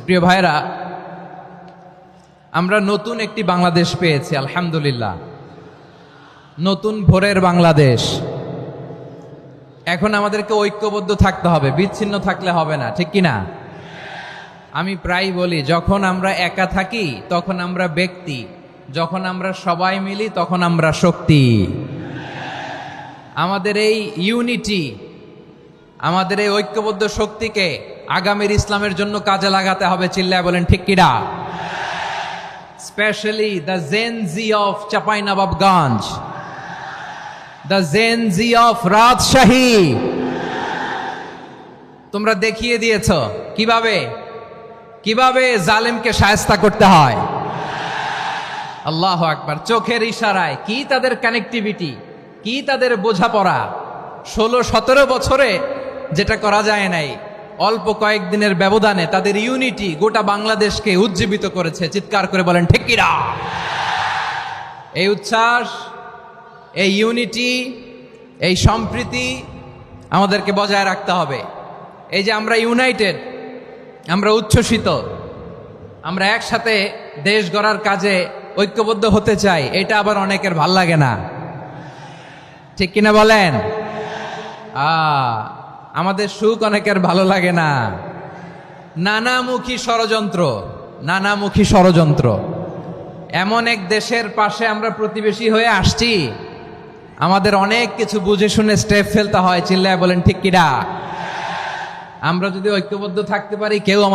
প্রিয় ভাইরা, আমরা নতুন একটি বাংলাদেশ পেয়েছি আলহামদুলিল্লাহ। নতুন ভোরের বাংলাদেশ। এখন আমাদেরকে ঐক্যবদ্ধ থাকতে হবে, বিচ্ছিন্ন থাকলে হবে না, ঠিক কিনা? আমি প্রায় বলি, যখন আমরা একা থাকি তখন আমরা ব্যক্তি, যখন আমরা সবাই মিলি তখন আমরা শক্তি। আমাদের এই ইউনিটি, আমাদের এই ঐক্যবদ্ধ শক্তিকে আগামীর ইসলামের জন্য কাজে লাগাতে হবে। চিল্লায় বলেন ঠিক কিনা? Specially the Gen Z of Chapainawabganj, the Gen Z of Rajshahi. তোমরা দেখিয়ে দিয়েছ কিভাবে কিভাবে জালেমকে শায়েস্তা করতে হয়। আল্লাহু আকবার। চোখের ইশারায় কি তাদের কানেক্টিভিটি, কি তাদের বোঝাপড়া। 16-17 বছরে যেটা করা যায় নাই, অল্প কয়েকদিনের ব্যবধানে তাদের ইউনিটি গোটা বাংলাদেশকে উজ্জীবিত করেছে। চিৎকার করে বলেন ঠিক কিনা? এই উচ্ছ্বাস, এই ইউনিটি, এই সম্প্রীতি আমাদেরকে বজায় রাখতে হবে। এই যে আমরা ইউনাইটেড, আমরা উচ্ছ্বসিত, আমরা একসাথে দেশ গড়ার কাজে ঐক্যবদ্ধ হতে চাই, এটা আবার অনেকের ভাল লাগে না, ঠিক কিনা বলেন? আমাদের সুখ অনেকের ভালো লাগে না। নানামুখী ষড়যন্ত্র, নানামুখী ষড়যন্ত্র। এমন এক দেশের পাশে আমরা প্রতিবেশী হয়ে আসছি, আমাদের অনেক কিছু বুঝে শুনে স্টেপ ফেলতে হয়। চিল্লায় বলেন ঠিক কিনা? আমরা যদি ঐক্যবদ্ধ থাকতে পারি, কেউ আমাদের